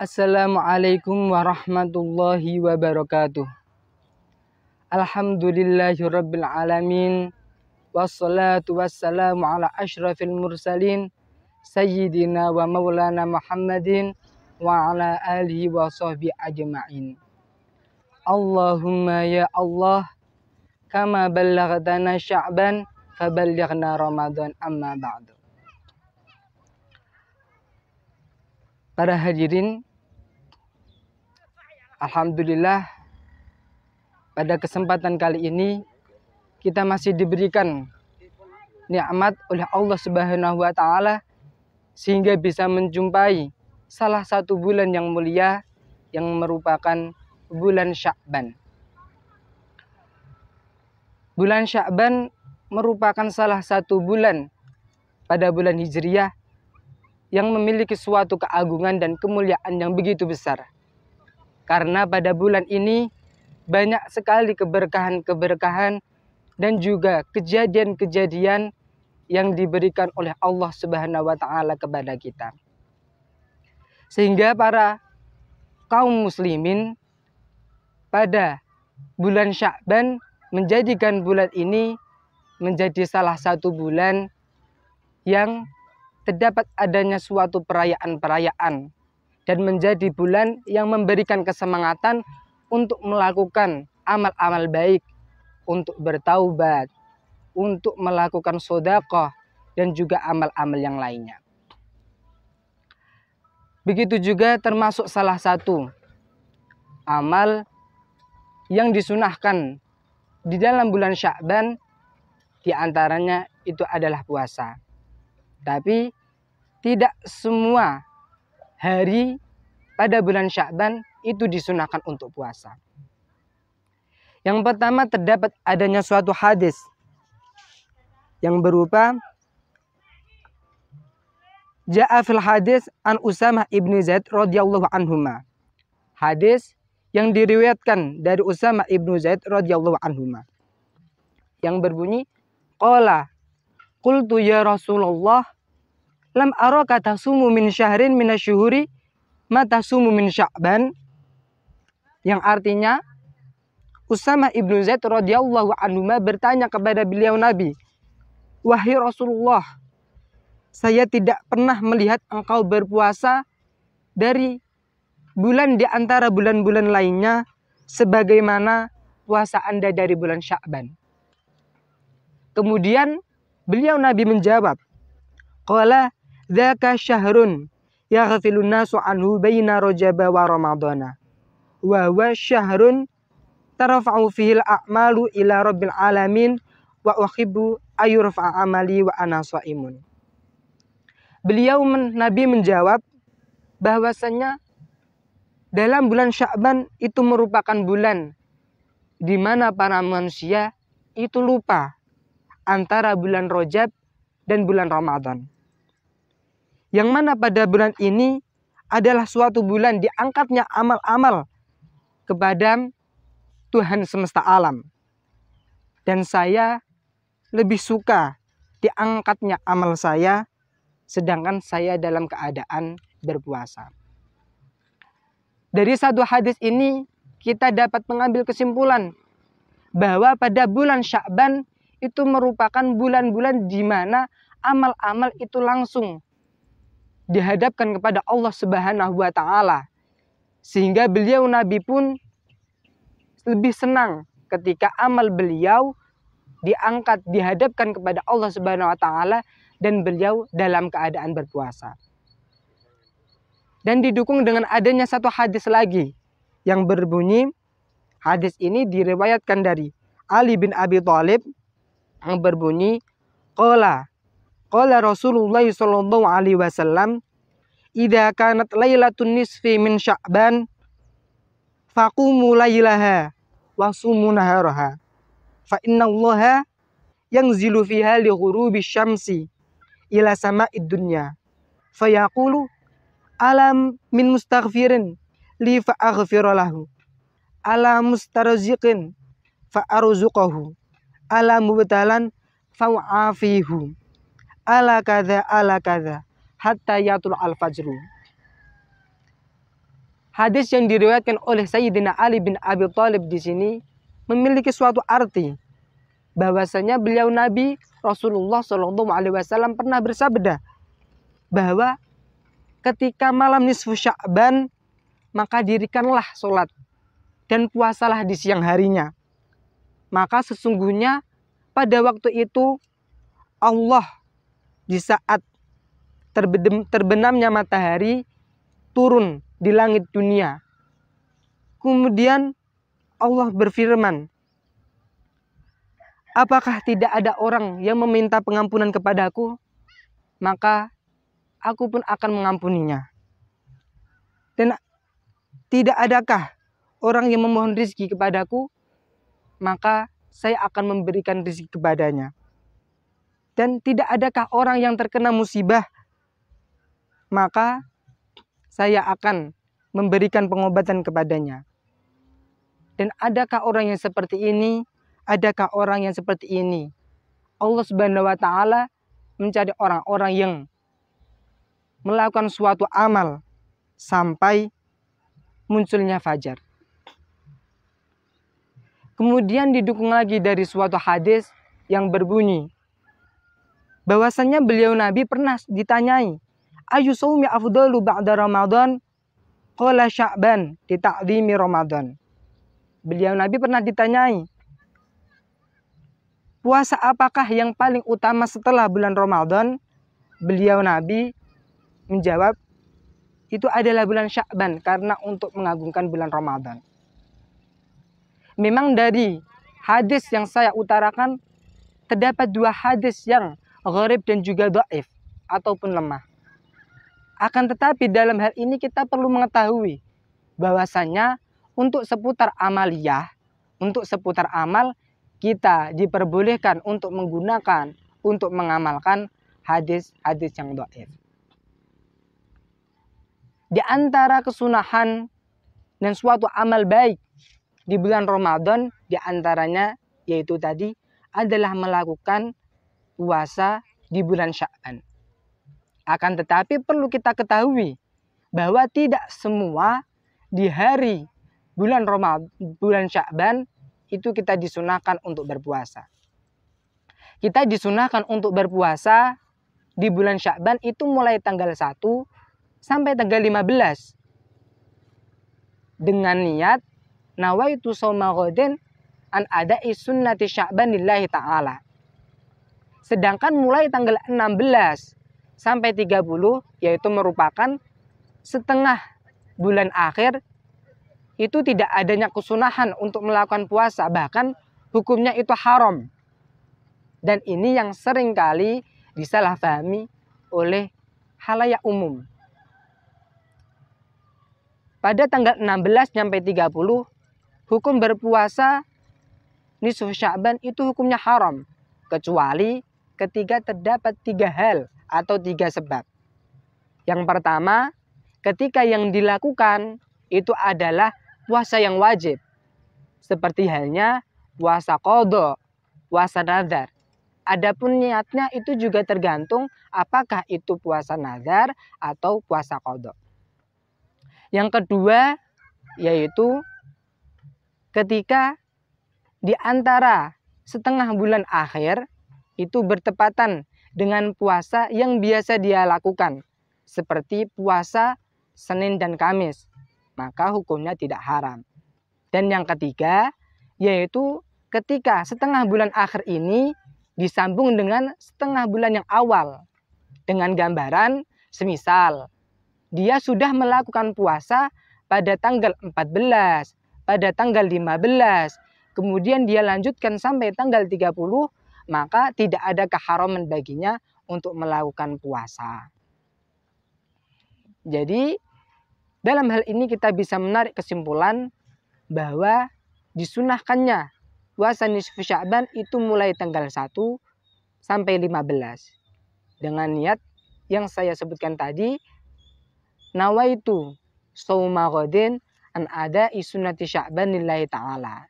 Assalamualaikum warahmatullahi wabarakatuh. Alhamdulillahirabbil alamin. Wassalatu wassalamu ala asyrafil mursalin sayyidina wa maulana Muhammadin wa ala alihi wa sahbihi ajma'in. Allahumma ya Allah, kama ballaghtana Sya'ban faballighna Ramadan, amma ba'du. Para hadirin, alhamdulillah pada kesempatan kali ini kita masih diberikan nikmat oleh Allah Subhanahu wa taala sehingga bisa menjumpai salah satu bulan yang mulia yang merupakan bulan Sya'ban. Bulan Sya'ban merupakan salah satu bulan pada bulan Hijriyah yang memiliki suatu keagungan dan kemuliaan yang begitu besar. Karena pada bulan ini banyak sekali keberkahan-keberkahan dan juga kejadian-kejadian yang diberikan oleh Allah Subhanahu wa taala kepada kita. Sehingga para kaum muslimin pada bulan Sya'ban menjadikan bulan ini menjadi salah satu bulan yang terdapat adanya suatu perayaan-perayaan dan menjadi bulan yang memberikan kesemangatan untuk melakukan amal-amal baik, untuk bertaubat, untuk melakukan sedekah dan juga amal-amal yang lainnya. Begitu juga termasuk salah satu amal yang disunahkan di dalam bulan Sya'ban, di antaranya itu adalah puasa. Tapi tidak semua hari pada bulan Sya'ban itu disunahkan untuk puasa. Yang pertama, terdapat adanya suatu hadis yang berupa Ja'a fil hadis an Usamah ibni Zaid radhiyallahu anhuma. Hadis yang diriwayatkan dari Usamah ibnu Zaid radhiyallahu anhuma yang berbunyi, qala qultu ya Rasulullah, lam araka tasumu min syahrin minasyuhuri ma tasumu min Sya'ban. Yang artinya, Usamah ibnu Zaid radhiyallahu anhu bertanya kepada beliau Nabi, wahai Rasulullah, saya tidak pernah melihat engkau berpuasa dari bulan di antara bulan-bulan lainnya sebagaimana puasa Anda dari bulan Sya'ban. Kemudian beliau Nabi menjawab, qala dzaka syahrun yaghfilun nasu anhu baina Rajab wa Ramadhana wa huwa syahrun tarfa'u fihi al-a'malu ila rabbil alamin wa uhibbu ayurfa'a amali wa ana shaimun. Nabi menjawab bahwasanya dalam bulan Sya'ban itu merupakan bulan di mana para manusia itu lupa antara bulan Rajab dan bulan Ramadan. Yang mana pada bulan ini adalah suatu bulan diangkatnya amal-amal kepada Tuhan semesta alam. Dan saya lebih suka diangkatnya amal saya sedangkan saya dalam keadaan berpuasa. Dari satu hadis ini kita dapat mengambil kesimpulan bahwa pada bulan Sya'ban itu merupakan bulan-bulan di mana amal-amal itu langsung dihadapkan kepada Allah Subhanahu wa taala. Sehingga beliau Nabi pun lebih senang ketika amal beliau diangkat, dihadapkan kepada Allah Subhanahu wa taala dan beliau dalam keadaan berpuasa. Dan didukung dengan adanya satu hadis lagi yang berbunyi, hadis ini diriwayatkan dari Ali bin Abi Thalib yang berbunyi, qala Rasulullah sallallahu alaihi wasallam, idza kanat lailatun nisfi min Sya'ban faqumu lailaha wa sumu naharaha fa innallaha yanzilu fiha li ghurubi syamsi ila sama'id dunya fayaqulu alam min mustaghfirin li fa aghfira lahu ala mustarziqin fa arzuqahu ala mubtalan fa wa'afihu ala kadza hatta yatul al-fajru. hadis yang diriwayatkan oleh Sayyidina Ali bin Abi Thalib di sini memiliki suatu arti bahwasanya beliau Nabi Rasulullah Shallallahu Alaihi Wasallam pernah bersabda bahwa ketika malam nisfu Sya'ban maka dirikanlah sholat dan puasalah di siang harinya. Maka sesungguhnya pada waktu itu Allah di saat terbenamnya matahari turun di langit dunia. Kemudian Allah berfirman, apakah tidak ada orang yang meminta pengampunan kepadaku? Maka aku pun akan mengampuninya. Dan tidak adakah orang yang memohon rizki kepadaku? Maka saya akan memberikan rizki kepadanya. Dan tidak adakah orang yang terkena musibah? Maka saya akan memberikan pengobatan kepadanya. Dan adakah orang yang seperti ini? Adakah orang yang seperti ini? Allah Subhanahu wa Ta'ala mencari orang-orang yang melakukan suatu amal sampai munculnya fajar. Kemudian didukung lagi dari suatu hadis yang berbunyi bahwasannya beliau Nabi pernah ditanyai, ayu shaumi afdalu ba'da Ramadan? Qala Sya'ban di ta'zimi Ramadan. Beliau Nabi pernah ditanyai, puasa apakah yang paling utama setelah bulan Ramadan? Beliau Nabi menjawab, itu adalah bulan Sya'ban karena untuk mengagungkan bulan Ramadan. Memang dari hadis yang saya utarakan terdapat dua hadis yang gharib dan juga dhaif ataupun lemah. Akan tetapi dalam hal ini kita perlu mengetahui bahwasannya untuk seputar amaliyah, untuk seputar amal kita diperbolehkan untuk menggunakan, untuk mengamalkan hadis-hadis yang dhaif. Di antara kesunahan dan suatu amal baik di bulan Ramadan, di antaranya yaitu tadi adalah melakukan puasa di bulan Sya'ban. Akan tetapi perlu kita ketahui bahwa tidak semua di hari bulan Sya'ban itu kita disunahkan untuk berpuasa. Kita disunahkan untuk berpuasa di bulan Sya'ban itu mulai tanggal 1 sampai tanggal 15. Dengan niat nawaitu shauma ghadin an ada'i sunnati Sya'ban lillahi ta'ala. Sedangkan mulai tanggal 16 sampai 30 yaitu merupakan setengah bulan akhir itu tidak adanya kesunahan untuk melakukan puasa, bahkan hukumnya itu haram. Dan ini yang seringkali disalahpahami oleh khalayak umum. Pada tanggal 16 sampai 30 hukum berpuasa nisfu Sya'ban itu hukumnya haram, kecuali ketika terdapat 3 hal atau 3 sebab. Yang pertama, ketika yang dilakukan itu adalah puasa yang wajib, seperti halnya puasa qadha, puasa nazar. Adapun niatnya itu juga tergantung apakah itu puasa nazar atau puasa qadha. Yang kedua yaitu ketika di antara setengah bulan akhir itu bertepatan dengan puasa yang biasa dia lakukan, seperti puasa Senin dan Kamis, maka hukumnya tidak haram. Dan yang ketiga yaitu ketika setengah bulan akhir ini disambung dengan setengah bulan yang awal, dengan gambaran semisal dia sudah melakukan puasa pada tanggal 14, pada tanggal 15, kemudian dia lanjutkan sampai tanggal 30, maka tidak ada keharaman baginya untuk melakukan puasa. Jadi dalam hal ini kita bisa menarik kesimpulan bahwa disunahkannya puasa nisfu Sya'ban itu mulai tanggal 1 sampai 15. Dengan niat yang saya sebutkan tadi, nawaitu shauma ghadin an ada'i sunnati Sya'ban lillahi ta'ala.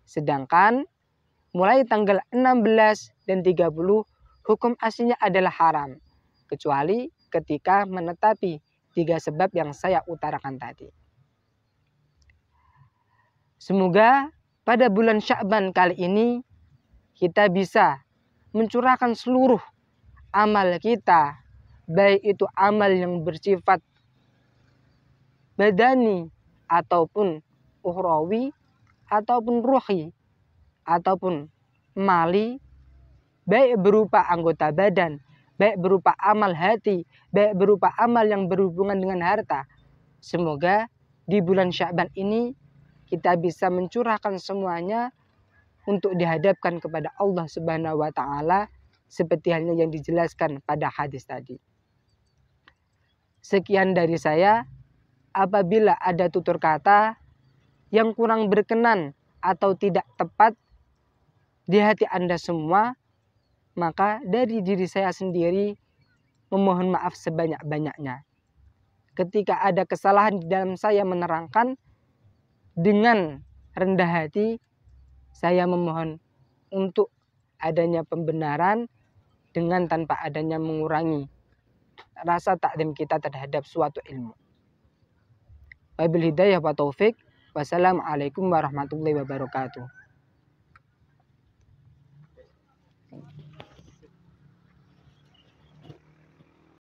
Sedangkan mulai tanggal 16 dan 30 hukum aslinya adalah haram, kecuali ketika menetapi 3 sebab yang saya utarakan tadi. Semoga pada bulan Sya'ban kali ini kita bisa mencurahkan seluruh amal kita, baik itu amal yang bersifat badani ataupun ukhrawi ataupun ruhi ataupun mali, baik berupa anggota badan, baik berupa amal hati, baik berupa amal yang berhubungan dengan harta. Semoga di bulan Sya'ban ini kita bisa mencurahkan semuanya untuk dihadapkan kepada Allah Subhanahu wa taala seperti halnya yang dijelaskan pada hadis tadi. Sekian dari saya. Apabila ada tutur kata yang kurang berkenan atau tidak tepat di hati Anda semua, maka dari diri saya sendiri memohon maaf sebanyak-banyaknya. Ketika ada kesalahan di dalam saya menerangkan, dengan rendah hati saya memohon untuk adanya pembenaran dengan tanpa adanya mengurangi rasa takdim kita terhadap suatu ilmu. Wabil hidayah wa taufik. Wassalamualaikum warahmatullahi wabarakatuh.